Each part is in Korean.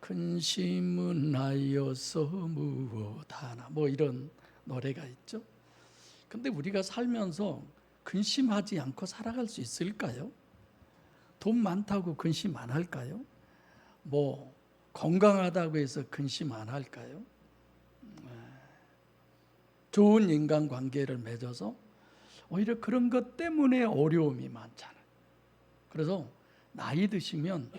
근심은 하여서 무엇하나, 뭐 이런 노래가 있죠. 근데 우리가 살면서 근심하지 않고 살아갈 수 있을까요? 돈 많다고 근심 안 할까요? 뭐 건강하다고 해서 근심 안 할까요? 좋은 인간관계를 맺어서 오히려 그런 것 때문에 어려움이 많잖아요. 그래서 나이 드시면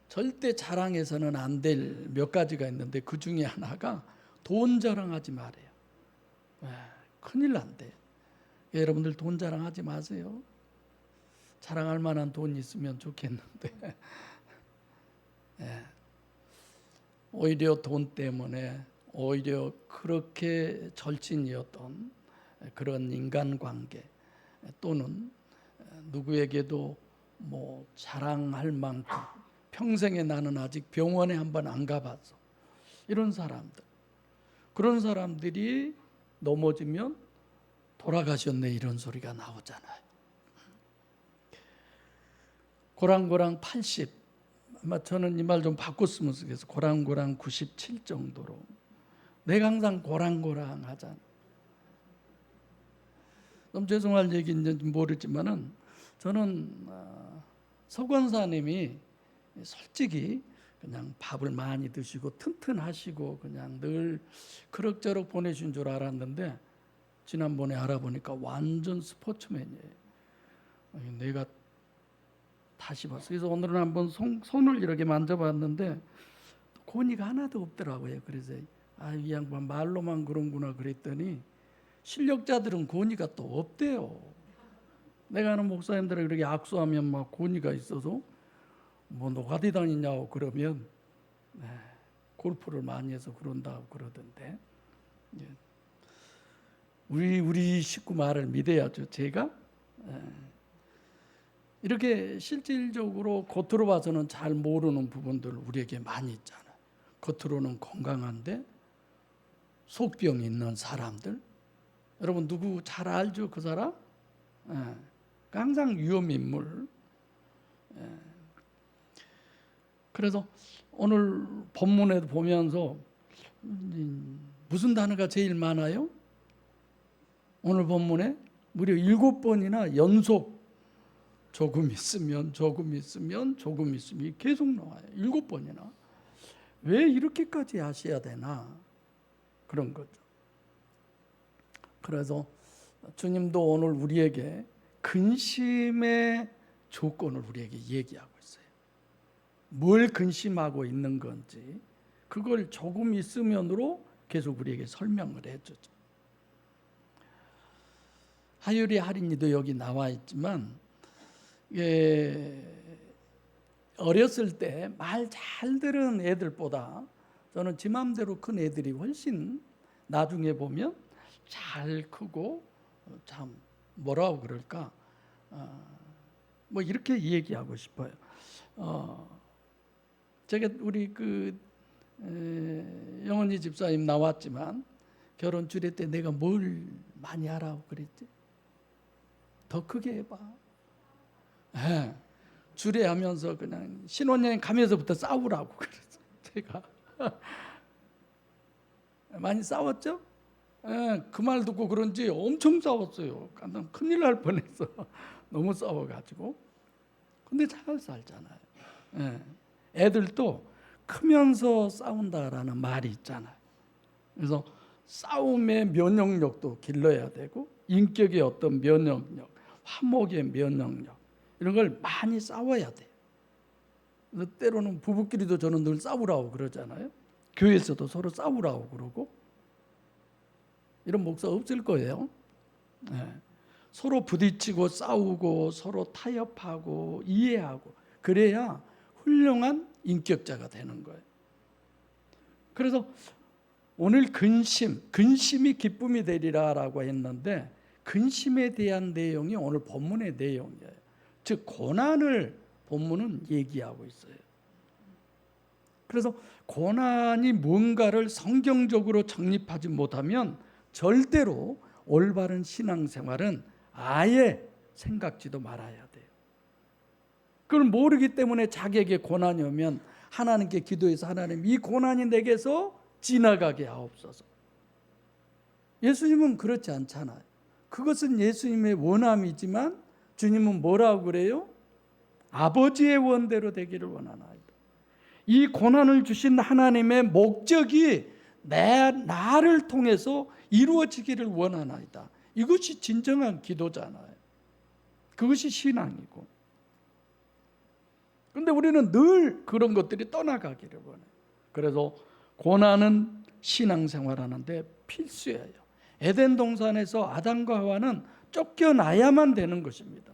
절대 자랑해서는 안 될 몇 가지가 있는데 그 중에 하나가 돈 자랑하지 말아요. 큰일 난대요. 여러분들 돈 자랑하지 마세요. 자랑할 만한 돈 있으면 좋겠는데 오히려 돈 때문에 오히려 그렇게 절친이었던 그런 인간관계 또는 누구에게도 뭐 자랑할 만큼 평생에 나는 아직 병원에 한번 안 가봤어, 이런 사람들, 그런 사람들이 넘어지면 돌아가셨네 이런 소리가 나오잖아요. 고랑고랑 80, 아마 저는 이 말 좀 바꿨으면 좋겠어요. 고랑고랑 97 정도로. 내가 항상 고랑고랑 하잖아. 좀 죄송할 얘기인지 모르지만은 저는 서 권사님이 솔직히 그냥 밥을 많이 드시고 튼튼하시고 그냥 늘 그럭저럭 보내신 줄 알았는데 지난번에 알아보니까 완전 스포츠맨이에요. 내가 다시 봤어요. 그래서 오늘은 한번 손을 이렇게 만져봤는데 고니가 하나도 없더라고요. 그래서 이 양반 말로만 그런구나 그랬더니 실력자들은 고니가 또 없대요. 내가 아는 목사님들이 그렇게 악수하면 막 고니가 있어서 뭐 너 어디 다니냐고 그러면 골프를 많이 해서 그런다고 그러던데, 우리 식구 말을 믿어야죠. 제가 이렇게 실질적으로 겉으로 봐서는 잘 모르는 부분들 우리에게 많이 있잖아요. 겉으로는 건강한데 속병이 있는 사람들, 여러분 누구 잘 알죠? 그 사람? 항상 위험인물. 그래서 오늘 본문에도 보면서 무슨 단어가 제일 많아요? 오늘 본문에 무려 7번이나 연속 조금 있으면 계속 나와요. 7번이나. 왜 이렇게까지 하셔야 되나? 그런 거죠. 그래서 주님도 오늘 우리에게 근심의 조건을 우리에게 얘기하고 있어요. 뭘 근심하고 있는 건지 그걸 조금 있으면으로 계속 우리에게 설명을 해주죠. 하율이 할인이도 여기 나와 있지만 어렸을 때 말 잘 들은 애들보다 저는 지 맘대로 큰 애들이 훨씬 나중에 보면 잘 크고 참 뭐라고 그럴까, 뭐 이렇게 얘기하고 싶어요. 제가 우리 영원히 집사님 나왔지만 결혼 주례 때 내가 뭘 많이 하라고 그랬지? 더 크게 해봐. 주례하면서 그냥 신혼여행 가면서부터 싸우라고 그랬어요. 제가 많이 싸웠죠? 그 말 듣고 그런지 엄청 싸웠어요. 난 큰일 날 뻔했어. 너무 싸워가지고. 근데 잘 살잖아요. 애들도 크면서 싸운다라는 말이 있잖아요. 그래서 싸움의 면역력도 길러야 되고 인격의 어떤 면역력, 화목의 면역력 이런 걸 많이 싸워야 돼요. 그래서 때로는 부부끼리도 저는 늘 싸우라고 그러잖아요. 교회에서도 서로 싸우라고 그러고. 이런 목사 없을 거예요. 서로 부딪히고 싸우고 서로 타협하고 이해하고 그래야 훌륭한 인격자가 되는 거예요. 그래서 오늘 근심이 기쁨이 되리라라고 했는데 근심에 대한 내용이 오늘 본문의 내용이에요. 즉 고난을 본문은 얘기하고 있어요. 그래서 고난이 뭔가를 성경적으로 정립하지 못하면 절대로 올바른 신앙생활은 아예 생각지도 말아야 돼요. 그걸 모르기 때문에 자기에게 고난이 오면 하나님께 기도해서 하나님 이 고난이 내게서 지나가게 하옵소서. 예수님은 그렇지 않잖아요. 그것은 예수님의 원함이지만 주님은 뭐라고 그래요? 아버지의 원대로 되기를 원하나이다. 이 고난을 주신 하나님의 목적이 나를 통해서 이루어지기를 원하나이다. 이것이 진정한 기도잖아요. 그것이 신앙이고. 그런데 우리는 늘 그런 것들이 떠나가기를 원해요. 그래서 고난은 신앙생활하는데 필수예요. 에덴 동산에서 아담과 하와는 쫓겨나야만 되는 것입니다.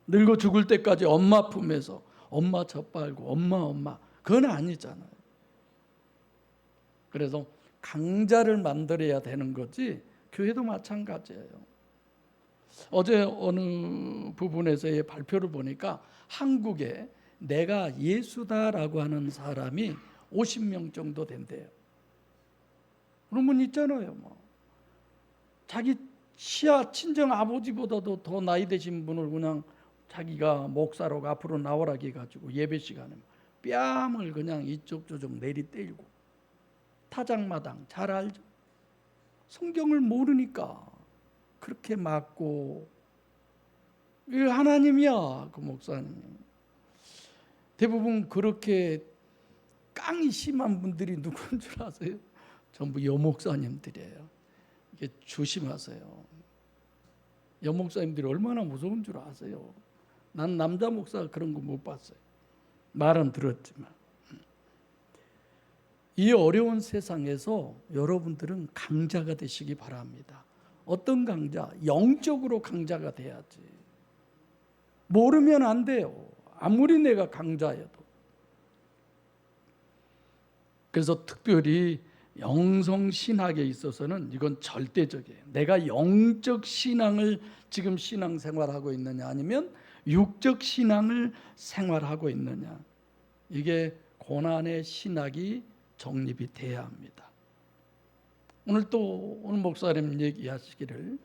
늙어 죽을 때까지 엄마 품에서 엄마 젖발고 엄마 그건 아니잖아요. 그래서 강자를 만들어야 되는 거지 교회도 마찬가지예요. 어제 어느 부분에서의 발표를 보니까 한국에 내가 예수다라고 하는 사람이 50명 정도 된대요. 그런 분 있잖아요. 자기 시아 친정 아버지보다도 더 나이 드신 분을 그냥 자기가 목사로 앞으로 나오라 해가지고 예배 시간에 뺨을 그냥 이쪽 저쪽 내리때리고 타작마당 잘 알죠. 성경을 모르니까 그렇게 맞고 이거 하나님이야 그 목사님. 대부분 그렇게 깡이 심한 분들이 누구인 줄 아세요? 전부 여목사님들이에요. 이게 조심하세요. 여목사님들이 얼마나 무서운 줄 아세요? 난 남자 목사 그런 거 못 봤어요. 말은 들었지만. 이 어려운 세상에서 여러분들은 강자가 되시기 바랍니다. 어떤 강자? 영적으로 강자가 돼야지. 모르면 안 돼요. 아무리 내가 강자여도. 그래서 특별히 영성신학에 있어서는 이건 절대적이에요. 내가 영적 신앙을 지금 신앙생활하고 있느냐 아니면 육적 신앙을 생활하고 있느냐. 이게 고난의 신학이 정립이 돼야 합니다. 오늘 목사님 얘기하시기를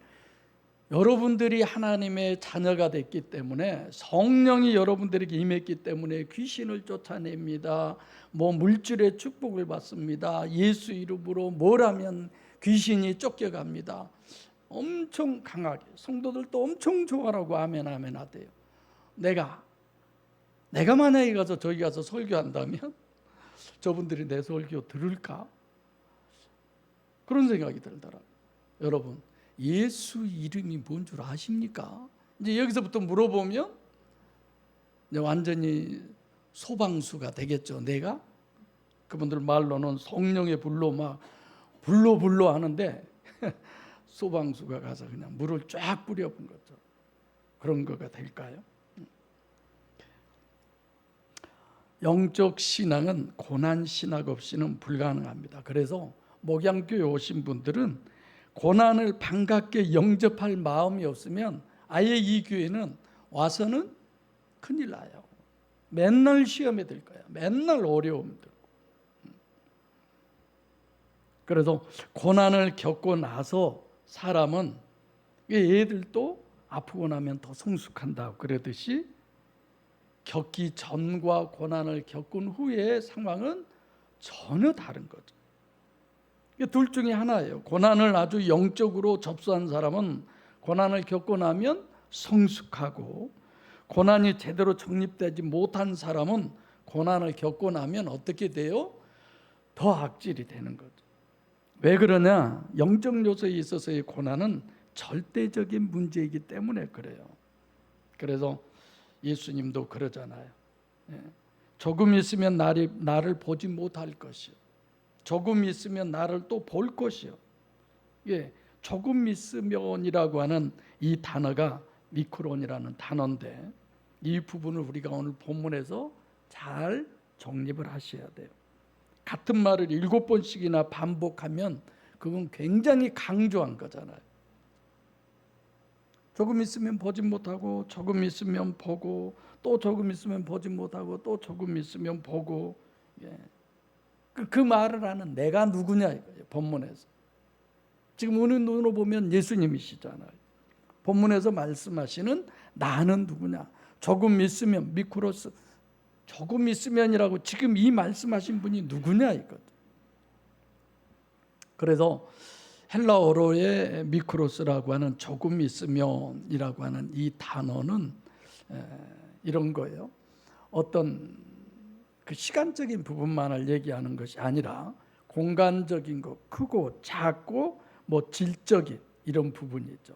여러분들이 하나님의 자녀가 됐기 때문에 성령이 여러분들에게 임했기 때문에 귀신을 쫓아냅니다. 물질의 축복을 받습니다. 예수 이름으로 뭘 하면 귀신이 쫓겨갑니다. 엄청 강하게 성도들도 엄청 좋아라고 아멘 아멘 하대요. 내가 만약에 가서 저기 가서 설교한다면 저분들이 내 설교 들을까? 그런 생각이 들더라고요. 여러분 예수 이름이 뭔 줄 아십니까? 이제 여기서부터 물어보면 이제 완전히 소방수가 되겠죠. 내가 그분들 말로는 성령의 불로 막 불로 하는데 소방수가 가서 그냥 물을 쫙 뿌려본 거죠. 그런 거가 될까요? 영적 신앙은 고난 신학 없이는 불가능합니다. 그래서 목양교회 오신 분들은 고난을 반갑게 영접할 마음이 없으면 아예 이 교회는 와서는 큰일 나요. 맨날 시험에 들 거야. 맨날 어려움 들고. 그래서 고난을 겪고 나서 사람은 애들도 아프고 나면 더 성숙한다고 그러듯이 겪기 전과 고난을 겪은 후의 상황은 전혀 다른 거죠. 둘 중에 하나예요. 고난을 아주 영적으로 접수한 사람은 고난을 겪고 나면 성숙하고, 고난이 제대로 정립되지 못한 사람은 고난을 겪고 나면 어떻게 돼요? 더 악질이 되는 거죠. 왜 그러냐? 영적 요소에 있어서의 고난은 절대적인 문제이기 때문에 그래요. 그래서 예수님도 그러잖아요. 조금 있으면 나를 보지 못할 것이요. 조금 있으면 나를 또 볼 것이요. 조금 있으면이라고 하는 이 단어가 미크론이라는 단어인데 이 부분을 우리가 오늘 본문에서 잘 정립을 하셔야 돼요. 같은 말을 7번씩이나 반복하면 그건 굉장히 강조한 거잖아요. 조금 있으면 보지 못하고, 조금 있으면 보고, 또 조금 있으면 보지 못하고, 또 조금 있으면 보고. 그 말을 하는 내가 누구냐 이거예요. 본문에서 지금 오늘 눈으로 보면 예수님이시잖아요. 본문에서 말씀하시는 나는 누구냐? 조금 있으면 미크로스, 조금 있으면이라고 지금 이 말씀하신 분이 누구냐 이거죠. 그래서 헬라어로의 미크로스라고 하는 조금 있으면이라고 하는 이 단어는 이런 거예요. 어떤 그 시간적인 부분만을 얘기하는 것이 아니라 공간적인 것, 크고 작고 뭐 질적인 이런 부분이죠.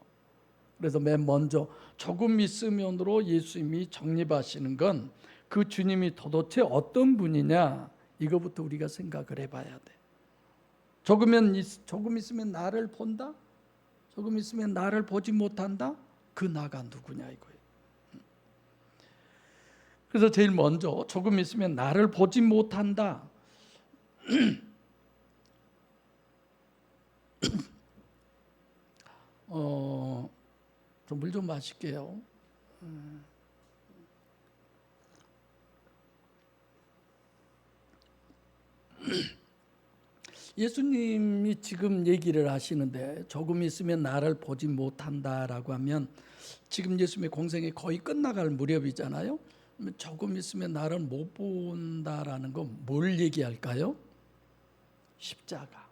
그래서 맨 먼저 조금 있으면으로 예수님이 정립하시는 건 그 주님이 도대체 어떤 분이냐 이거부터 우리가 생각을 해봐야 돼. 조금 있으면 나를 본다? 조금 있으면 나를 보지 못한다? 그 나가 누구냐 이거예요. 그래서 제일 먼저 조금 있으면 나를 보지 못한다. 물 좀 마실게요. 예수님이 지금 얘기를 하시는데 조금 있으면 나를 보지 못한다라고 하면 지금 예수님의 공생이 거의 끝나갈 무렵이잖아요. 조금 있으면 나를 못 본다라는 건 뭘 얘기할까요? 십자가.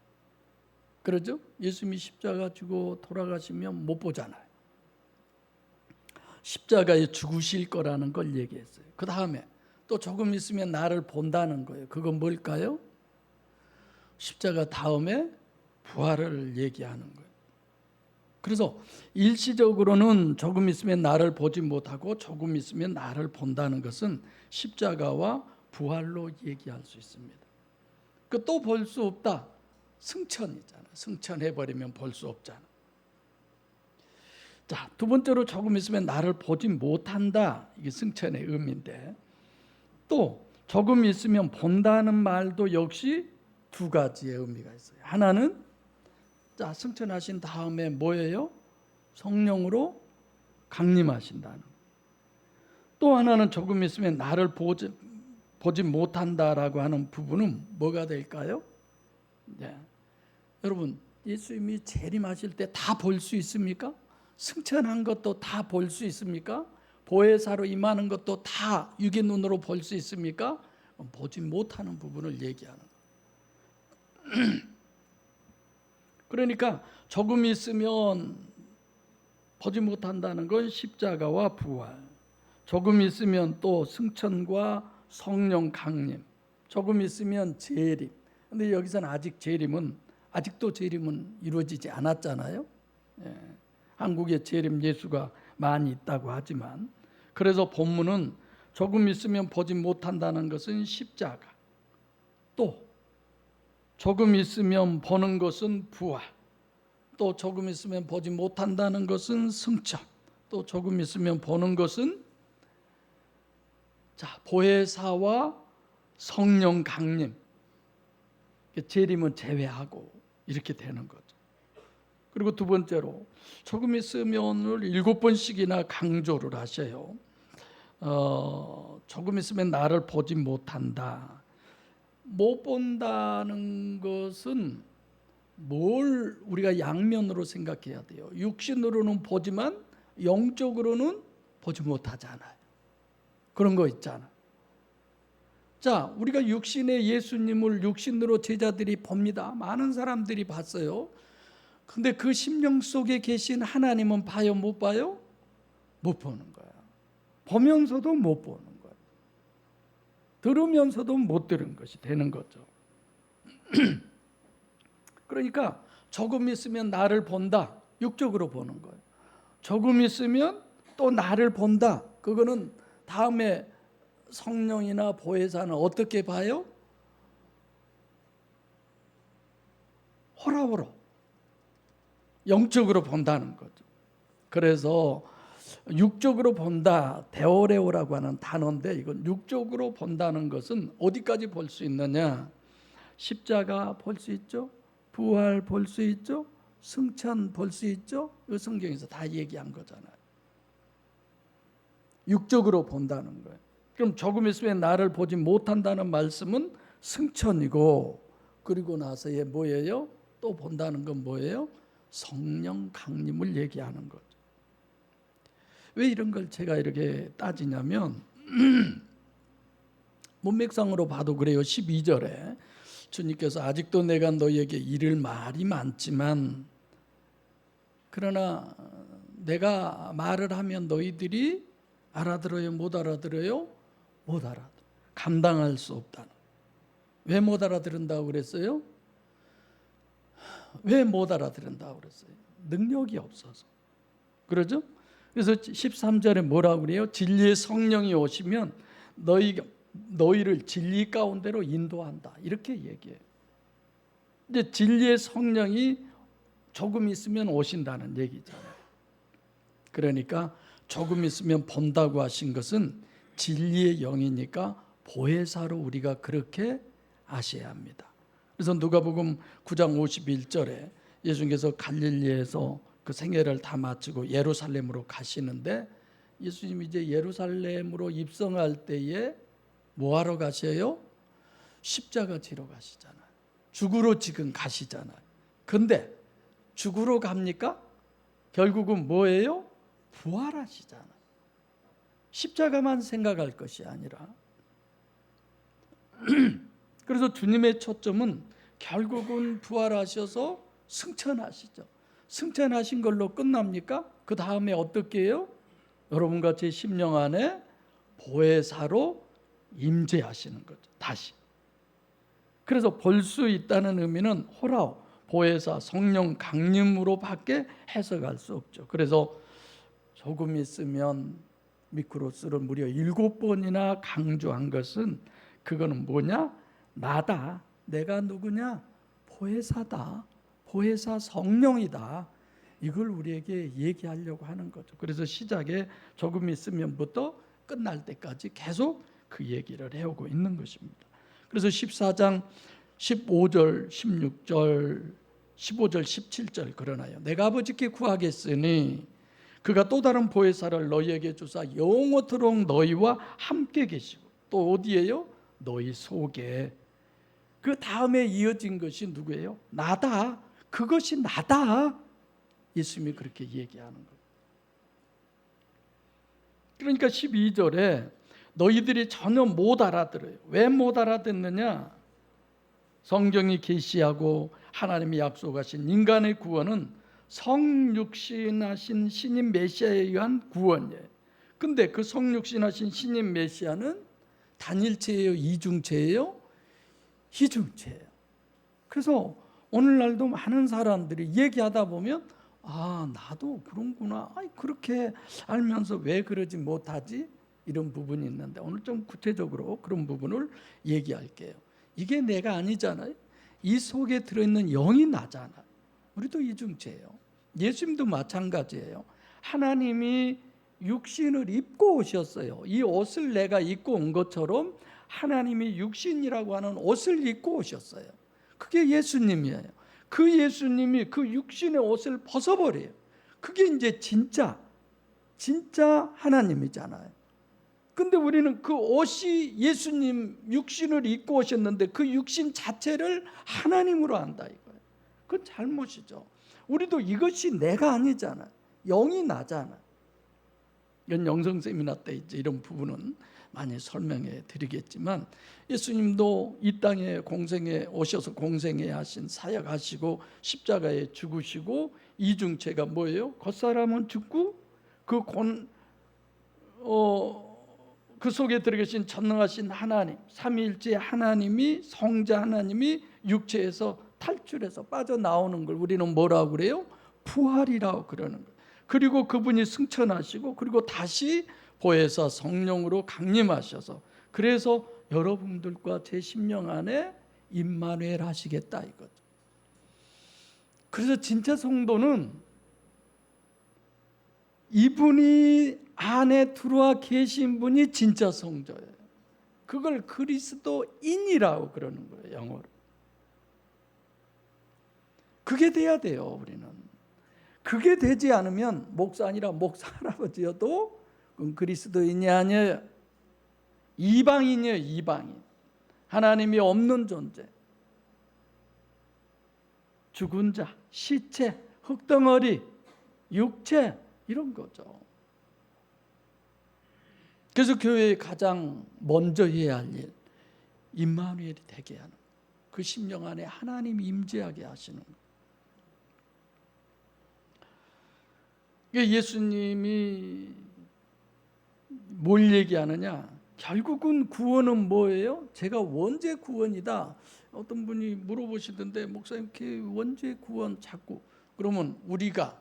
그러죠? 예수님이 십자가 지고 돌아가시면 못 보잖아요. 십자가에 죽으실 거라는 걸 얘기했어요. 그 다음에 또 조금 있으면 나를 본다는 거예요. 그건 뭘까요? 십자가 다음에 부활을 얘기하는 거예요. 그래서 일시적으로는 조금 있으면 나를 보지 못하고 조금 있으면 나를 본다는 것은 십자가와 부활로 얘기할 수 있습니다. 그 또 볼 수 없다. 승천이잖아. 승천해버리면 볼 수 없잖아. 자, 두 번째로 조금 있으면 나를 보지 못한다. 이게 승천의 의미인데 또 조금 있으면 본다는 말도 역시 두 가지의 의미가 있어요. 하나는 자, 승천하신 다음에 뭐예요? 성령으로 강림하신다는. 또 하나는 조금 있으면 나를 보지 못한다라고 하는 부분은 뭐가 될까요? 네. 여러분, 예수님이 재림하실 때 다 볼 수 있습니까? 승천한 것도 다 볼 수 있습니까? 보혜사로 임하는 것도 다 육의 눈으로 볼 수 있습니까? 보지 못하는 부분을 얘기하는 거예요. 그러니까 조금 있으면 보지 못한다는 건 십자가와 부활, 조금 있으면 또 승천과 성령 강림, 조금 있으면 재림. 근데 여기서는 아직도 재림은 이루어지지 않았잖아요. 예. 한국에 재림 예수가 많이 있다고 하지만, 그래서 본문은 조금 있으면 보지 못한다는 것은 십자가, 또 조금 있으면 보는 것은 부활, 또 조금 있으면 보지 못한다는 것은 승천, 또 조금 있으면 보는 것은 보혜사와 성령 강림, 재림은 제외하고 이렇게 되는 거죠. 그리고 두 번째로 조금 있으면을 7번씩이나 강조를 하셔요. 조금 있으면 나를 보지 못한다. 못 본다는 것은 뭘 우리가 양면으로 생각해야 돼요. 육신으로는 보지만 영적으로는 보지 못하잖아요. 그런 거 있잖아. 자, 우리가 육신의 예수님을 육신으로 제자들이 봅니다. 많은 사람들이 봤어요. 근데 그 심령 속에 계신 하나님은 봐요, 못 봐요? 못 보는 거야. 보면서도 못 보는 거야. 들으면서도 못 들은 것이 되는 거죠. 그러니까 조금 있으면 나를 본다. 육적으로 보는 거예요. 조금 있으면 또 나를 본다. 그거는 다음에 성령이나 보혜사는 어떻게 봐요? 호라호로 영적으로 본다는 거죠. 그래서 육적으로 본다, 데오레오라고 하는 단어인데 이건 육적으로 본다는 것은 어디까지 볼 수 있느냐? 십자가 볼 수 있죠? 부활 볼 수 있죠? 승천 볼 수 있죠? 이 성경에서 다 얘기한 거잖아요. 육적으로 본다는 거예요. 그럼 조금 있으면 나를 보지 못한다는 말씀은 승천이고, 그리고 나서의 뭐예요? 또 본다는 건 뭐예요? 성령 강림을 얘기하는 거죠. 왜 이런 걸 제가 이렇게 따지냐면 문맥상으로 봐도 그래요. 12절에 주님께서 아직도 내가 너희에게 이를 말이 많지만 그러나 내가 말을 하면 너희들이 알아들어요? 못 알아들어요? 못 알아들어. 감당할 수 없다는. 왜 못 알아들은다고 그랬어요? 왜 못 알아들은다고 그랬어요? 능력이 없어서. 그러죠? 그래서 13절에 뭐라고 그래요? 진리의 성령이 오시면 너희를 진리 가운데로 인도한다. 이렇게 얘기해요. 이제 진리의 성령이 조금 있으면 오신다는 얘기잖아요. 그러니까 조금 있으면 본다고 하신 것은 진리의 영이니까 보혜사로 우리가 그렇게 아셔야 합니다. 그래서 누가복음 9장 51절에 예수님께서 갈릴리에서 그 생애를 다 마치고 예루살렘으로 가시는데 예수님이 이제 예루살렘으로 입성할 때에 뭐 하러 가세요? 십자가 지러 가시잖아요. 죽으러 지금 가시잖아요. 근데 죽으러 갑니까? 결국은 뭐예요? 부활하시잖아요. 십자가만 생각할 것이 아니라 그래서 주님의 초점은 결국은 부활하셔서 승천하시죠. 승천하신 걸로 끝납니까? 그 다음에 어떻게 해요? 여러분과 제 심령 안에 보혜사로 임재하시는 거죠. 다시. 그래서 볼 수 있다는 의미는 호라오, 보혜사, 성령 강림으로 밖에 해석할 수 없죠. 그래서 조금 있으면 미크로스를 무려 7번이나 강조한 것은 그거는 뭐냐? 나다. 내가 누구냐? 보혜사다. 보혜사 성령이다. 이걸 우리에게 얘기하려고 하는 거죠. 그래서 시작에 조금 있으면부터 끝날 때까지 계속 그 얘기를 해오고 있는 것입니다. 그래서 14장 15절, 16절, 15절, 17절 그러나요. 내가 아버지께 구하겠으니 그가 또 다른 보혜사를 너희에게 주사 영원토록 너희와 함께 계시고 또 어디에요? 너희 속에. 그 다음에 이어진 것이 누구예요? 나다. 그것이 나다. 예수님이 그렇게 얘기하는 거예요. 그러니까 12절에 너희들이 전혀 못 알아들어요. 왜 못 알아듣느냐? 성경이 계시하고 하나님이 약속하신 인간의 구원은 성육신하신 신인 메시아에 의한 구원이에요. 근데 그 성육신하신 신인 메시아는 단일체예요? 이중체예요? 이중체예요. 그래서 오늘날도 많은 사람들이 얘기하다 보면 나도 그런구나. 그렇게 알면서 왜 그러지 못하지? 이런 부분이 있는데 오늘 좀 구체적으로 그런 부분을 얘기할게요. 이게 내가 아니잖아요. 이 속에 들어있는 영이 나잖아요. 우리도 이중체예요. 예수님도 마찬가지예요. 하나님이 육신을 입고 오셨어요. 이 옷을 내가 입고 온 것처럼 하나님이 육신이라고 하는 옷을 입고 오셨어요. 그게 예수님이에요. 그 예수님이 그 육신의 옷을 벗어버려요. 그게 이제 진짜 하나님이잖아요. 근데 우리는 그 옷이 예수님 육신을 입고 오셨는데 그 육신 자체를 하나님으로 안다 이거예요. 그건 잘못이죠. 우리도 이것이 내가 아니잖아요. 영이 나잖아요. 이건 영성 세미나 때 이제 이런 부분은 많이 설명해 드리겠지만 예수님도 이 땅에 공생에 오셔서 공생에 하신 사역하시고 십자가에 죽으시고 이중체가 뭐예요? 겉사람은 죽고 그 속에 들어계신 전능하신 하나님, 삼위일체 하나님이 성자 하나님이 육체에서 탈출해서 빠져나오는 걸 우리는 뭐라고 그래요? 부활이라고 그러는 거예요. 그리고 그분이 승천하시고 그리고 다시 보혜사 성령으로 강림하셔서 그래서 여러분들과 제 심령 안에 임마누엘 하시겠다 이거죠. 그래서 진짜 성도는 이분이 안에 들어와 계신 분이 진짜 성도예요. 그걸 그리스도인이라고 그러는 거예요, 영어로. 그게 돼야 돼요, 우리는. 그게 되지 않으면 목사 아니라 목사 할아버지여도 그건 그리스도인이 아니에요. 이방인이에요, 이방인. 하나님이 없는 존재. 죽은 자, 시체, 흙덩어리, 육체 이런 거죠. 그래서 교회에 가장 먼저 해야 할 일, 임마누엘이 되게 하는, 그 심령 안에 하나님이 임재하게 하시는 거예요. 예수님이 뭘 얘기하느냐? 결국은 구원은 뭐예요? 제가 원죄 구원이다. 어떤 분이 물어보시던데, 목사님 그 원죄 구원 자꾸, 그러면 우리가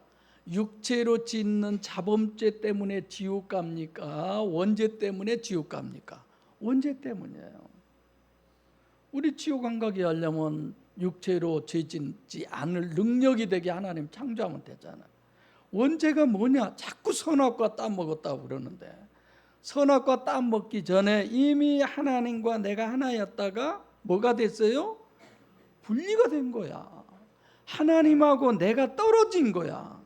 육체로 짓는 자범죄 때문에 지옥 갑니까? 원죄 때문에 지옥 갑니까? 원죄 때문이에요. 우리 지옥 안 가게 하려면 육체로 죄 짓지 않을 능력이 되게 하나님 창조하면 되잖아요. 원죄가 뭐냐? 자꾸 선악과 따먹었다고 그러는데, 선악과 따먹기 전에 이미 하나님과 내가 하나였다가 뭐가 됐어요? 분리가 된 거야. 하나님하고 내가 떨어진 거야.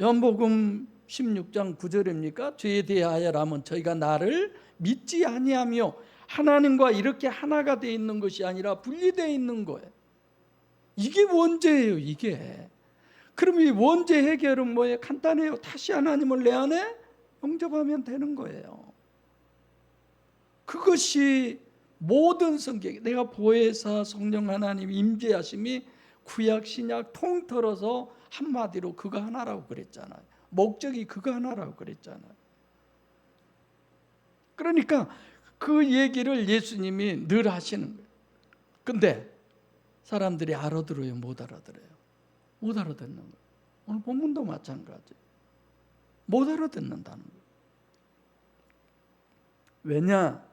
요한복음 16장 9절입니까? 죄에 대하여라면 저희가 나를 믿지 아니하며, 하나님과 이렇게 하나가 돼 있는 것이 아니라 분리되어 있는 거예요. 이게 원죄예요. 이게. 그럼 이 원죄 해결은 뭐예요? 간단해요. 다시 하나님을 내 안에 영접하면 되는 거예요. 그것이 모든 성경, 내가 보혜사 성령 하나님 임재하심이 구약 신약 통틀어서 한마디로 그거 하나라고 그랬잖아요. 목적이 그거 하나라고 그랬잖아요. 그러니까 그 얘기를 예수님이 늘 하시는 거예요. 근데 사람들이 알아들어요? 못 알아들어요? 못 알아듣는 거예요. 오늘 본문도 마찬가지. 못 알아듣는다는 거예요. 왜냐?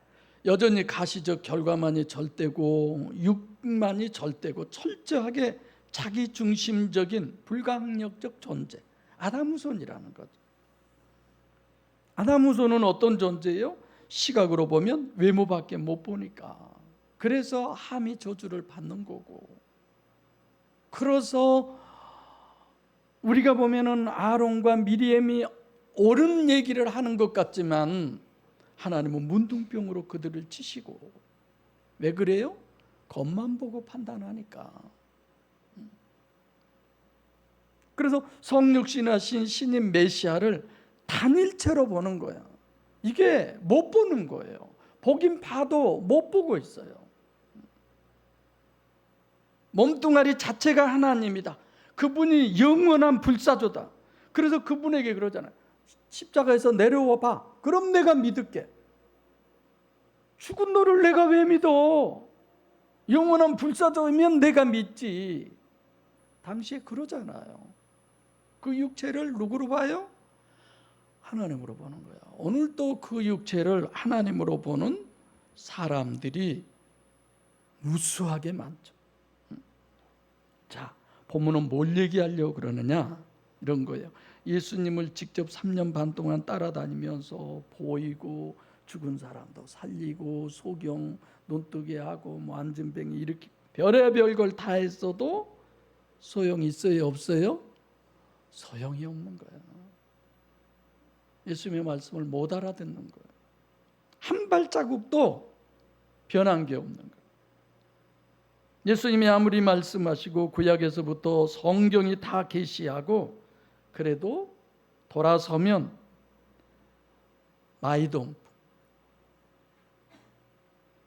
여전히 가시적 결과만이 절대고 육만이 절대고 철저하게 자기중심적인 불가항력적 존재, 아담 후손이라는 거죠. 아담 후손은 어떤 존재예요? 시각으로 보면 외모밖에 못 보니까, 그래서 함이 저주를 받는 거고, 그래서 우리가 보면은 아론과 미리암이 옳은 얘기를 하는 것 같지만 하나님은 문둥병으로 그들을 치시고, 왜 그래요? 겉만 보고 판단하니까. 그래서 성육신하신 신인 메시아를 단일체로 보는 거야. 이게 못 보는 거예요. 보긴 봐도 못 보고 있어요. 몸뚱아리 자체가 하나님이다. 그분이 영원한 불사조다. 그래서 그분에게 그러잖아요. 십자가에서 내려와 봐. 그럼 내가 믿을게. 죽은 너를 내가 왜 믿어? 영원한 불사조면 내가 믿지. 당시에 그러잖아요. 그 육체를 누구로 봐요? 하나님으로 보는 거야. 오늘도 그 육체를 하나님으로 보는 사람들이 무수하게 많죠. 자, 본문은 뭘 얘기하려고 그러느냐? 이런 거예요. 예수님을 직접 3년 반 동안 따라다니면서 보이고, 죽은 사람도 살리고, 소경, 눈뜨게 하고, 안진뱅이 이렇게 별의별 걸 다 했어도 소용이 있어요? 없어요? 소용이 없는 거예요. 예수님의 말씀을 못 알아듣는 거예요. 한 발자국도 변한 게 없는 거예요. 예수님이 아무리 말씀하시고 구약에서부터 성경이 다 계시하고, 그래도 돌아서면 마이돔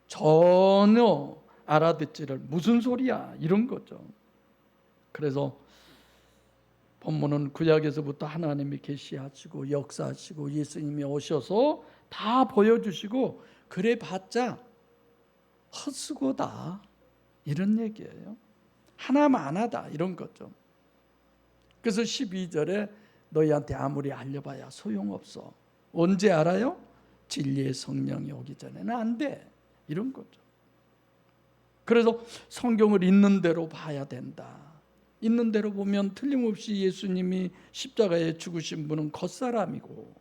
전혀 알아듣지를, 무슨 소리야 이런 거죠. 그래서 본문은 구약에서부터 하나님이 계시하시고 역사하시고 예수님이 오셔서 다 보여주시고, 그래봤자 헛수고다 이런 얘기예요. 하나만하다 이런 거죠. 그래서 12절에 너희한테 아무리 알려봐야 소용없어. 언제 알아요? 진리의 성령이 오기 전에는 안 돼 이런 거죠. 그래서 성경을 있는 대로 봐야 된다. 있는 대로 보면 틀림없이 예수님이 십자가에 죽으신 분은 겉사람이고,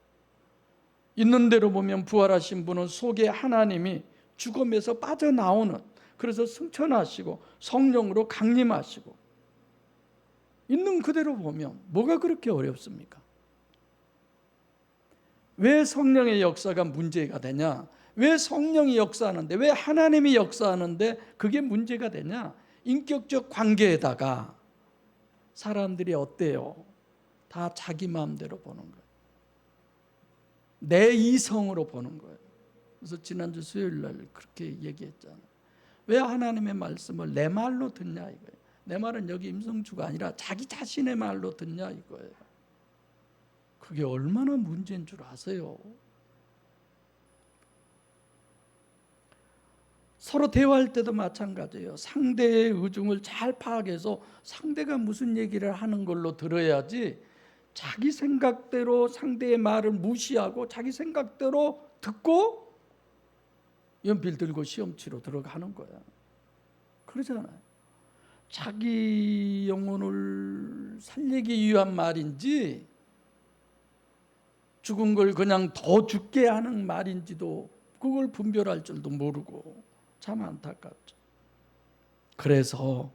있는 대로 보면 부활하신 분은 속에 하나님이 죽음에서 빠져나오는, 그래서 승천하시고 성령으로 강림하시고, 있는 그대로 보면 뭐가 그렇게 어렵습니까? 왜 성령의 역사가 문제가 되냐? 왜 성령이 역사하는데, 왜 하나님이 역사하는데 그게 문제가 되냐? 인격적 관계에다가 사람들이 어때요? 다 자기 마음대로 보는 거예요. 내 이성으로 보는 거예요. 그래서 지난주 수요일 날 그렇게 얘기했잖아요. 왜 하나님의 말씀을 내 말로 듣냐 이거예요. 내 말은 여기 임성주가 아니라 자기 자신의 말로 듣냐 이거예요. 그게 얼마나 문제인 줄 아세요? 서로 대화할 때도 마찬가지예요. 상대의 의중을 잘 파악해서 상대가 무슨 얘기를 하는 걸로 들어야지, 자기 생각대로 상대의 말을 무시하고 자기 생각대로 듣고 연필 들고 시험 치러 들어가는 거야. 그러잖아요. 자기 영혼을 살리기 위한 말인지 죽은 걸 그냥 더 죽게 하는 말인지도 그걸 분별할 줄도 모르고 참 안타깝죠. 그래서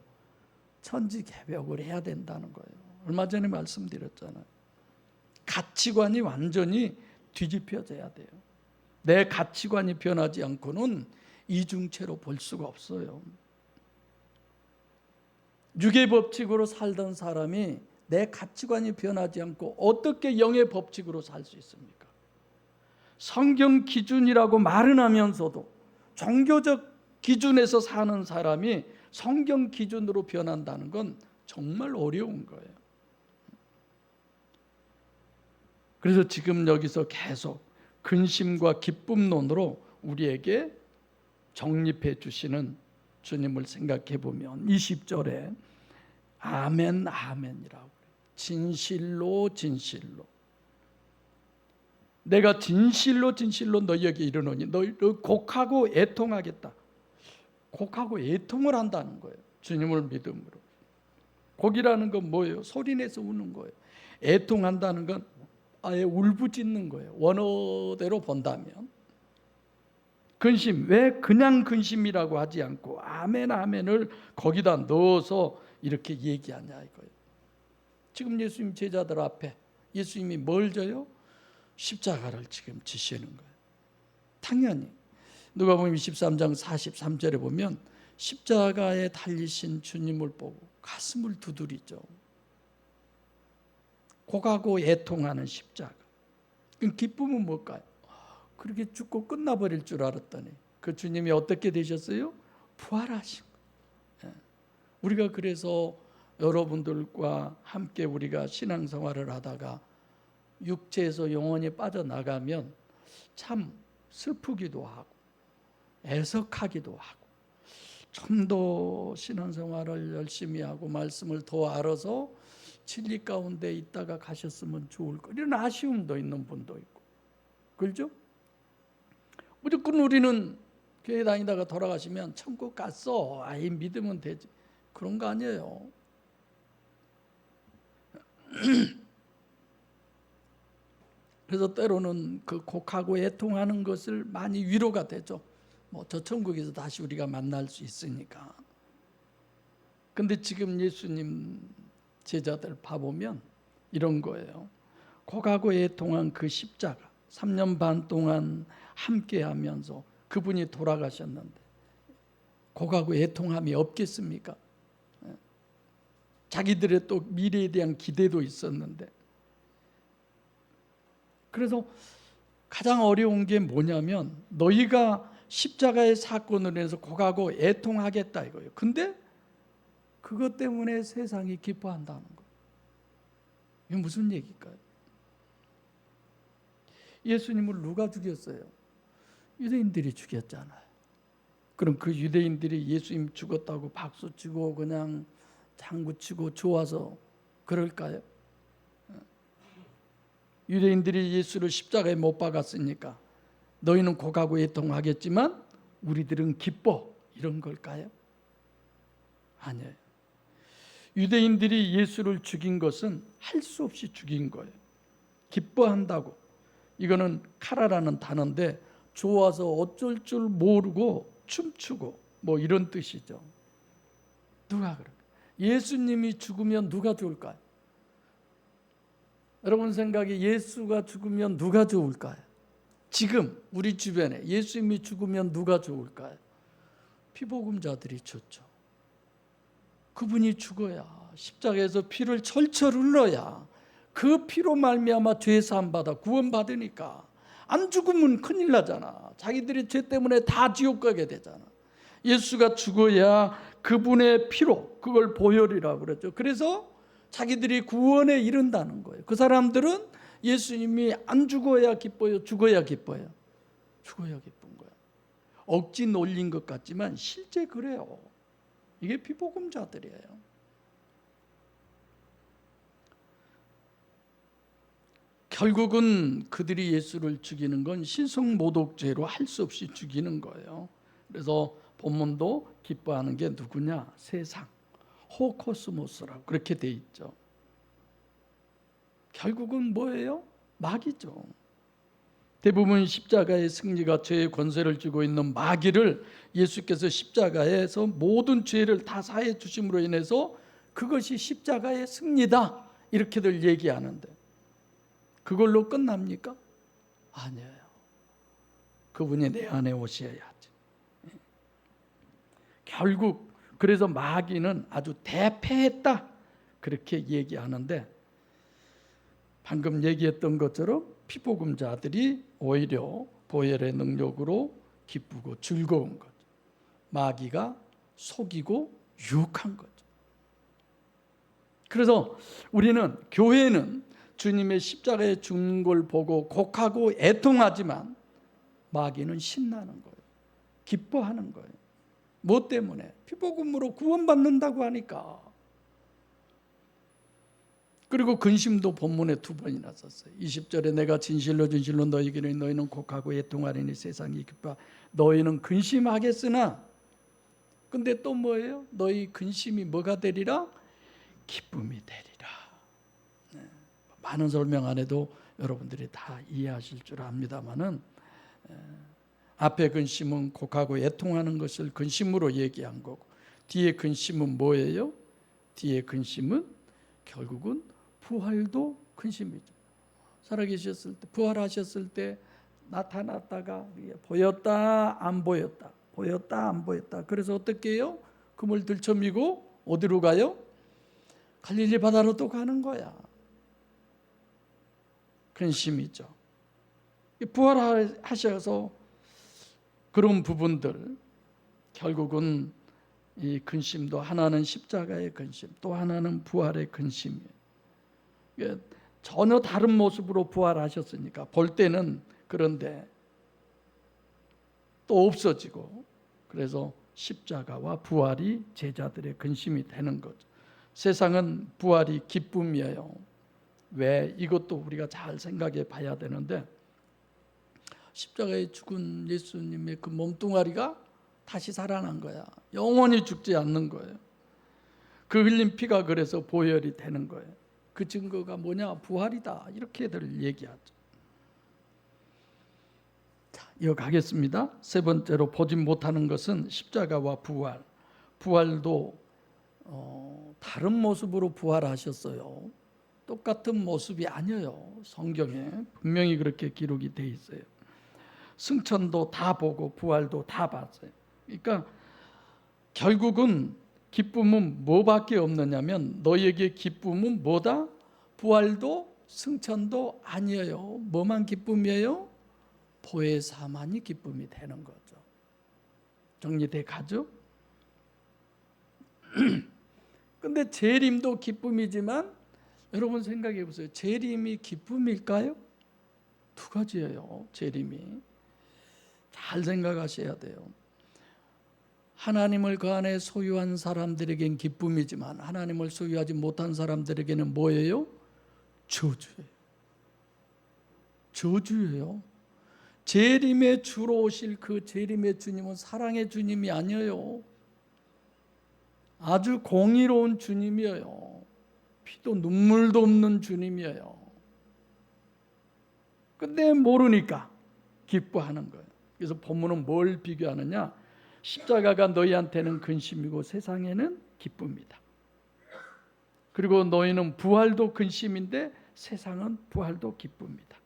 천지개벽을 해야 된다는 거예요. 얼마 전에 말씀드렸잖아요. 가치관이 완전히 뒤집혀져야 돼요. 내 가치관이 변하지 않고는 이중체로 볼 수가 없어요. 육의 법칙으로 살던 사람이 내 가치관이 변하지 않고 어떻게 영의 법칙으로 살 수 있습니까? 성경 기준이라고 말은 하면서도 종교적 기준에서 사는 사람이 성경 기준으로 변한다는 건 정말 어려운 거예요. 그래서 지금 여기서 계속 근심과 기쁨론으로 우리에게 정립해 주시는 주님을 생각해 보면 20절에 아멘 아멘이라고, 진실로 진실로 내가 진실로 진실로 너희에게 이르노니 너희 곡하고 애통하겠다. 곡하고 애통을 한다는 거예요. 주님을 믿음으로. 곡이라는 건 뭐예요? 소리내서 우는 거예요. 애통한다는 건 아예 울부짖는 거예요. 원어대로 본다면. 근심, 왜 그냥 근심이라고 하지 않고 아멘 아멘을 거기다 넣어서 이렇게 얘기하냐 이거예요. 지금 예수님 제자들 앞에 예수님이 뭘 져요? 십자가를 지금 지시는 거예요. 당연히 누가복음 23장 43절에 보면 십자가에 달리신 주님을 보고 가슴을 두드리죠. 곡하고 애통하는 십자가. 그 기쁨은 뭘까요? 그렇게 죽고 끝나버릴 줄 알았더니 그 주님이 어떻게 되셨어요? 부활하신 거예요. 우리가 그래서 여러분들과 함께 우리가 신앙생활을 하다가 육체에서 영혼이 빠져나가면 참 슬프기도 하고 애석하기도 하고, 좀 더 신앙생활을 열심히 하고 말씀을 더 알아서 진리 가운데 있다가 가셨으면 좋을 거, 이런 아쉬움도 있는 분도 있고, 그렇죠? 무조건 우리는 교회 다니다가 돌아가시면 천국 갔어, 아이 믿으면 되지, 그런 거 아니에요. 그래서 때로는 그 곡하고 애통하는 것을 많이 위로가 되죠. 뭐 저 천국에서 다시 우리가 만날 수 있으니까. 근데 지금 예수님 제자들 봐보면 이런 거예요. 곡하고 애통한 그 십자가, 3년 반 동안 함께 하면서 그분이 돌아가셨는데 곡하고 애통함이 없겠습니까? 자기들의 또 미래에 대한 기대도 있었는데. 그래서 가장 어려운 게 뭐냐면 너희가 십자가의 사건으로 인해서 곡하고 애통하겠다 이거예요. 근데 그것 때문에 세상이 기뻐한다는 거예요. 이게 무슨 얘기일까요? 예수님을 누가 죽였어요? 유대인들이 죽였잖아요. 그럼 그 유대인들이 예수님 죽었다고 박수치고 그냥 장구치고 좋아서 그럴까요? 유대인들이 예수를 십자가에 못 박았으니까 너희는 곡하고 애통하겠지만 우리들은 기뻐, 이런 걸까요? 아니에요. 유대인들이 예수를 죽인 것은 할 수 없이 죽인 거예요. 기뻐한다고. 이거는 카라라는 단어인데 좋아서 어쩔 줄 모르고 춤추고 뭐 이런 뜻이죠. 누가 그럴까요? 예수님이 죽으면 누가 좋을까요? 여러분 생각에 예수가 죽으면 누가 좋을까요? 지금 우리 주변에 예수님이 죽으면 누가 좋을까요? 피복음자들이 좋죠. 그분이 죽어야, 십자가에서 피를 철철 흘러야 그 피로 말미암아 죄 사함 받아 구원받으니까. 안 죽으면 큰일 나잖아. 자기들이 죄 때문에 다 지옥 가게 되잖아. 예수가 죽어야 그분의 피로 그걸 보혈이라고 그랬죠. 그래서 자기들이 구원에 이른다는 거예요. 그 사람들은 예수님이 안 죽어야 기뻐요? 죽어야 기뻐요? 죽어야 기쁜 거예요. 억지 놀린 것 같지만 실제 그래요. 이게 비복음자들이에요. 결국은 그들이 예수를 죽이는 건 신성모독죄로 할 수 없이 죽이는 거예요. 그래서 본문도 기뻐하는 게 누구냐? 세상, 호코스모스라고 그렇게 돼 있죠. 결국은 뭐예요? 마귀죠. 대부분 십자가의 승리가 죄의 권세를 쥐고 있는 마귀를 예수께서 십자가에서 모든 죄를 다 사해 주심으로 인해서 그것이 십자가의 승리다 이렇게들 얘기하는데 그걸로 끝납니까? 아니에요. 그분이 내 안에 오셔야지. 결국 그래서 마귀는 아주 대패했다 그렇게 얘기하는데 방금 얘기했던 것처럼 피복음자들이 오히려 보혈의 능력으로 기쁘고 즐거운 거죠. 마귀가 속이고 유혹한 거죠. 그래서 우리는 교회는 주님의 십자가에 죽는 걸 보고 곡하고 애통하지만 마귀는 신나는 거예요. 기뻐하는 거예요. 뭐 때문에? 피복음으로 구원받는다고 하니까. 그리고 근심도 본문에 2번이나 썼어요. 20절에 내가 진실로 너희에게 너희는 곡하고 애통하리니 세상이 기뻐. 너희는 근심하겠으나 근데 또 뭐예요? 너희 근심이 뭐가 되리라? 기쁨이 되리라. 많은 설명 안 해도 여러분들이 다 이해하실 줄 압니다만은 앞에 근심은 곡하고 애통하는 것을 근심으로 얘기한 거고 뒤에 근심은 뭐예요? 뒤에 근심은 결국은 부활도 근심이죠. 살아계셨을 때 부활하셨을 때 나타났다가 보였다 안 보였다 보였다 안 보였다. 그래서 어떻게 해요? 금을 들쳐미고 어디로 가요? 갈릴리 바다로 또 가는 거야. 근심이죠. 부활하셔서 그런 부분들 결국은 이 근심도 하나는 십자가의 근심 또 하나는 부활의 근심이에요. 전혀 다른 모습으로 부활하셨으니까 볼 때는 그런데 또 없어지고 그래서 십자가와 부활이 제자들의 근심이 되는 거죠. 세상은 부활이 기쁨이에요. 왜? 이것도 우리가 잘 생각해 봐야 되는데 십자가에 죽은 예수님의 그 몸뚱아리가 다시 살아난 거야. 영원히 죽지 않는 거예요. 그 흘린 피가 그래서 보혈이 되는 거예요. 그 증거가 뭐냐? 부활이다. 이렇게들 얘기하죠. 자, 이어가겠습니다. 세 번째로 보지 못하는 것은 십자가와 부활. 부활도 다른 모습으로 부활하셨어요. 똑같은 모습이 아니에요. 성경에 분명히 그렇게 기록이 돼 있어요. 승천도 다 보고 부활도 다 봤어요. 그러니까 결국은 기쁨은 뭐밖에 없느냐면 너희에게 기쁨은 뭐다? 부활도 승천도 아니에요. 뭐만 기쁨이에요? 보혜사만이 기쁨이 되는 거죠. 정리돼 가죠? 근데 재림도 기쁨이지만 여러분 생각해 보세요. 재림이 기쁨일까요? 두 가지예요. 재림이. 잘 생각하셔야 돼요. 하나님을 그 안에 소유한 사람들에겐 기쁨이지만 하나님을 소유하지 못한 사람들에게는 뭐예요? 저주예요. 저주예요. 재림의 주로 오실 그 재림의 주님은 사랑의 주님이 아니에요. 아주 공의로운 주님이에요. 피도 눈물도 없는 주님이에요. 근데 모르니까 기뻐하는 거예요. 그래서 본문은 뭘 비교하느냐? 십자가가 너희한테는 근심이고 세상에는 기쁨이다. 그리고 너희는 부활도 근심인데 세상은 부활도 기쁨이다.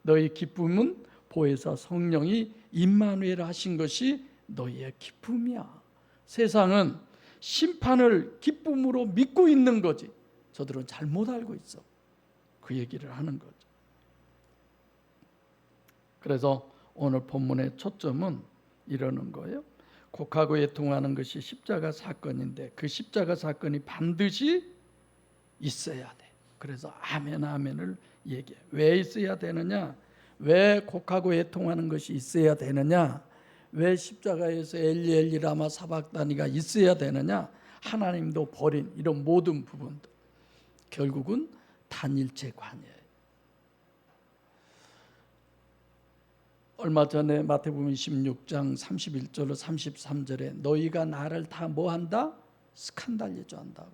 너희 기쁨은 보혜사 성령이 임마누엘 하신 것이 너희의 기쁨이야. 세상은 심판을 기쁨으로 믿고 있는 거지. 저들은 잘못 알고 있어. 그 얘기를 하는 거죠. 그래서 오늘 본문의 초점은 이러는 거예요. 곡하고 애통하는 것이 십자가 사건인데 그 십자가 사건이 반드시 있어야 돼. 그래서 아멘 아멘을 얘기해. 왜 있어야 되느냐? 왜 곡하고 애통하는 것이 있어야 되느냐? 왜 십자가에서 엘리 엘리 라마 사박다니가 있어야 되느냐? 하나님도 버린 이런 모든 부분들 결국은 단일체 관이에요. 얼마 전에 마태복음 16장 31절로 33절에 너희가 나를 다 뭐한다? 스칸달리조 한다.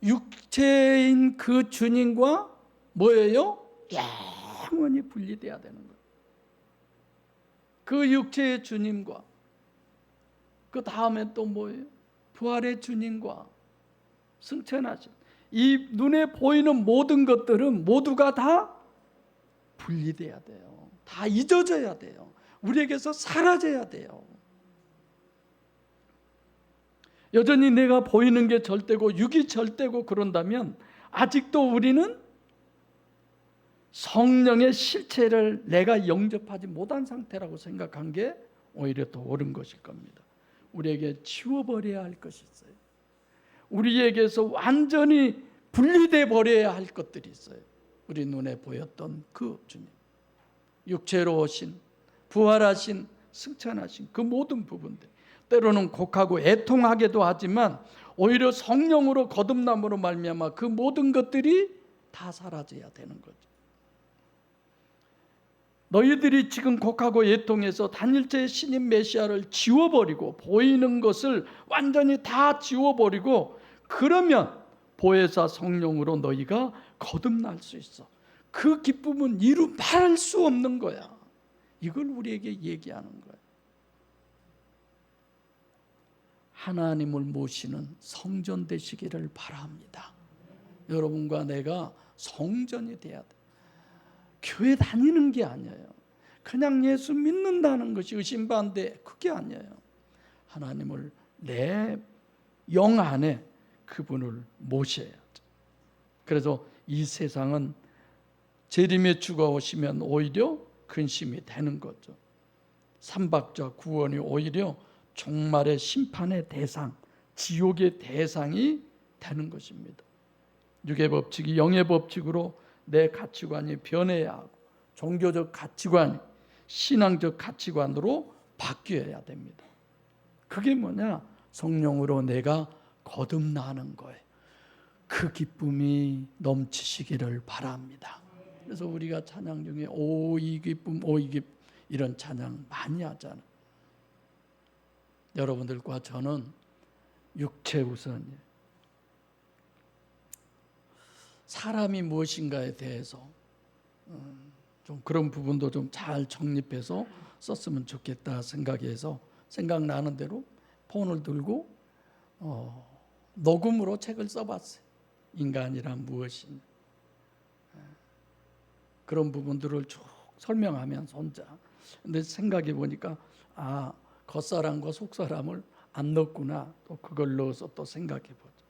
육체인 그 주님과 뭐예요? 영원히 분리돼야 되는 거예요. 그 육체의 주님과 그 다음에 또 뭐예요? 부활의 주님과 승천하신 이 눈에 보이는 모든 것들은 모두가 다 분리돼야 돼요. 다 잊어져야 돼요. 우리에게서 사라져야 돼요. 여전히 내가 보이는 게 절대고 육이 절대고 그런다면 아직도 우리는 성령의 실체를 내가 영접하지 못한 상태라고 생각한 게 오히려 더 옳은 것일 겁니다. 우리에게 치워버려야 할 것이 있어요. 우리에게서 완전히 분리돼 버려야 할 것들이 있어요. 우리 눈에 보였던 그 주님, 육체로 오신 부활하신 승천하신 그 모든 부분들, 때로는 곡하고 애통하게도 하지만 오히려 성령으로 거듭남으로 말미암아 그 모든 것들이 다 사라져야 되는 거죠. 너희들이 지금 곡하고 애통해서 단일체의 신인 메시아를 지워버리고 보이는 것을 완전히 다 지워버리고 그러면 보혜사 성령으로 너희가 거듭날 수 있어. 그 기쁨은 이루 말할 수 없는 거야. 이걸 우리에게 얘기하는 거야. 하나님을 모시는 성전 되시기를 바랍니다. 여러분과 내가 성전이 돼야 돼. 교회 다니는 게 아니에요. 그냥 예수 믿는다는 것이 의심반대 그게 아니에요. 하나님을 내 영 안에 그분을 모셔야죠. 그래서 이 세상은 재림의 주가 오시면 오히려 근심이 되는 거죠. 삼박자 구원이 오히려 종말의 심판의 대상, 지옥의 대상이 되는 것입니다. 육의 법칙이 영의 법칙으로 내 가치관이 변해야 하고 종교적 가치관, 신앙적 가치관으로 바뀌어야 됩니다. 그게 뭐냐? 성령으로 내가 거듭나는 거예요. 그 기쁨이 넘치시기를 바랍니다. 그래서 우리가 찬양 중에 오 이 기쁨 오 이 기쁨 이런 찬양 많이 하잖아요. 여러분들과 저는 육체 우선이에요. 사람이 무엇인가에 대해서 좀 그런 부분도 좀 잘 정립해서 썼으면 좋겠다 생각해서 생각나는 대로 폰을 들고 녹음으로 책을 써봤어요. 인간이란 무엇이냐. 그런 부분들을 쭉 설명하면서 혼자. 근데 생각해 보니까 겉사람과 속사람을 안 넣었구나. 또 그걸 넣어서 또 생각해 보죠.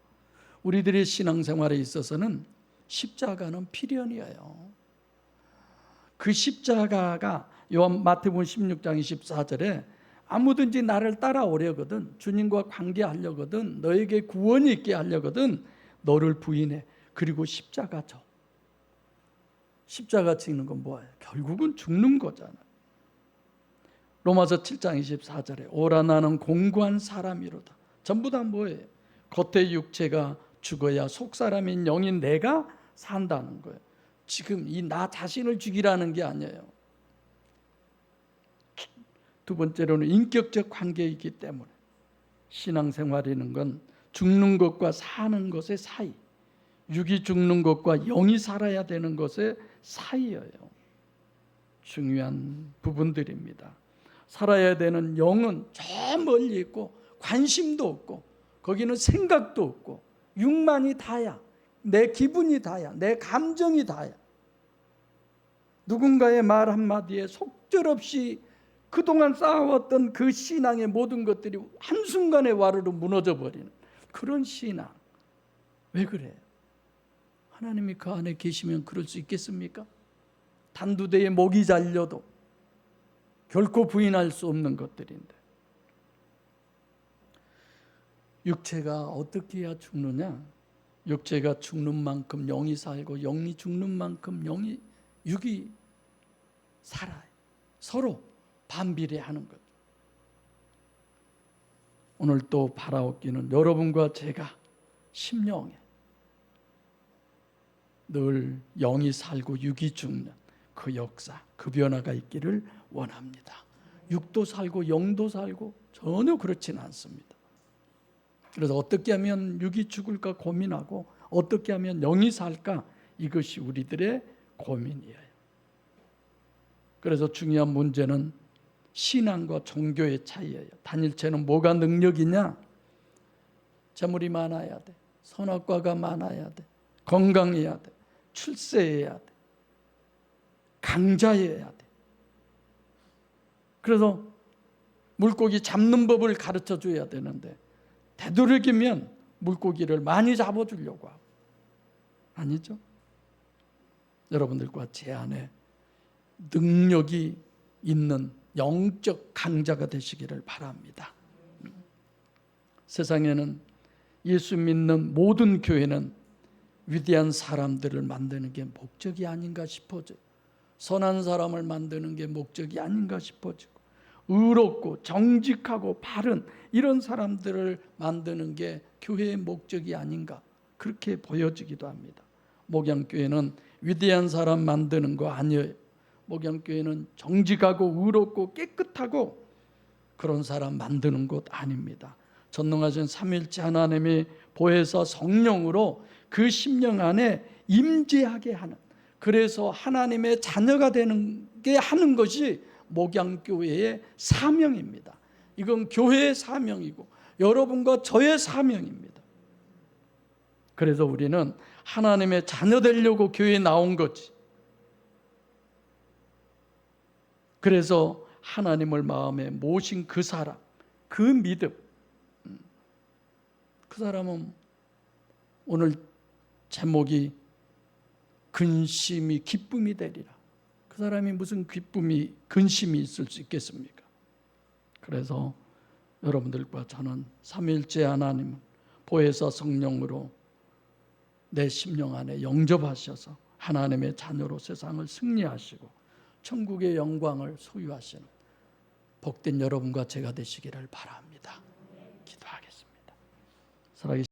우리들의 신앙생활에 있어서는 십자가는 필연이에요. 그 십자가가 요한 마태복음 16장 24절에 아무든지 나를 따라오려거든 주님과 관계하려거든 너에게 구원이 있게 하려거든 너를 부인해. 그리고 십자가 져. 십자가 지는 건 뭐예요? 결국은 죽는 거잖아요. 로마서 7장 24절에 오라 나는 공고한 사람이로다. 전부 다 뭐예요? 겉의 육체가 죽어야 속사람인 영인 내가 산다는 거예요. 지금 이 나 자신을 죽이라는 게 아니에요. 두 번째로는 인격적 관계이기 때문에 신앙생활이라는 건 죽는 것과 사는 것의 사이, 육이 죽는 것과 영이 살아야 되는 것의 사이예요. 중요한 부분들입니다. 살아야 되는 영은 저 멀리 있고 관심도 없고 거기는 생각도 없고 육만이 다야. 내 기분이 다야. 내 감정이 다야. 누군가의 말 한마디에 속절없이 그동안 쌓아왔던 그 신앙의 모든 것들이 한순간에 와르르 무너져 버리는 그런 신앙. 왜 그래요? 하나님이 그 안에 계시면 그럴 수 있겠습니까? 단두대에 목이 잘려도 결코 부인할 수 없는 것들인데 육체가 어떻게 해야 죽느냐? 육체가 죽는 만큼 영이 살고 영이 죽는 만큼 육이 살아요. 서로 반비례하는 것. 오늘 또 바라옵기는 여러분과 제가 심령에 늘 영이 살고 육이 죽는 그 역사, 그 변화가 있기를 원합니다. 육도 살고 영도 살고 전혀 그렇지는 않습니다. 그래서 어떻게 하면 육이 죽을까 고민하고 어떻게 하면 영이 살까, 이것이 우리들의 고민이에요. 그래서 중요한 문제는 신앙과 종교의 차이예요. 단일체는 뭐가 능력이냐? 재물이 많아야 돼. 선악과가 많아야 돼. 건강해야 돼. 출세해야 돼. 강자여야 돼. 그래서 물고기 잡는 법을 가르쳐 줘야 되는데 되도록이면 물고기를 많이 잡아주려고 하고, 아니죠? 여러분들과 제 안에 능력이 있는 영적 강자가 되시기를 바랍니다. 세상에는 예수 믿는 모든 교회는 위대한 사람들을 만드는 게 목적이 아닌가 싶어져요. 선한 사람을 만드는 게 목적이 아닌가 싶어지고, 의롭고 정직하고 바른 이런 사람들을 만드는 게 교회의 목적이 아닌가, 그렇게 보여지기도 합니다. 목양교회는 위대한 사람 만드는 거 아니에요. 목양교회는 정직하고 의롭고 깨끗하고 그런 사람 만드는 곳 아닙니다. 전능하신 삼위일체 하나님이 보혜사 성령으로 그 심령 안에 임재하게 하는, 그래서 하나님의 자녀가 되는 게 하는 것이 목양교회의 사명입니다. 이건 교회의 사명이고 여러분과 저의 사명입니다. 그래서 우리는 하나님의 자녀 되려고 교회에 나온 거지. 그래서 하나님을 마음에 모신 그 사람, 그 믿음, 그 사람은 오늘 제목이 근심이 기쁨이 되리라. 그 사람이 무슨 기쁨이 근심이 있을 수 있겠습니까? 그래서 여러분들과 저는 삼위일체 하나님 보혜사 성령으로 내 심령 안에 영접하셔서 하나님의 자녀로 세상을 승리하시고 천국의 영광을 소유하시는 복된 여러분과 제가 되시기를 바랍니다. 기도하겠습니다. 살아계신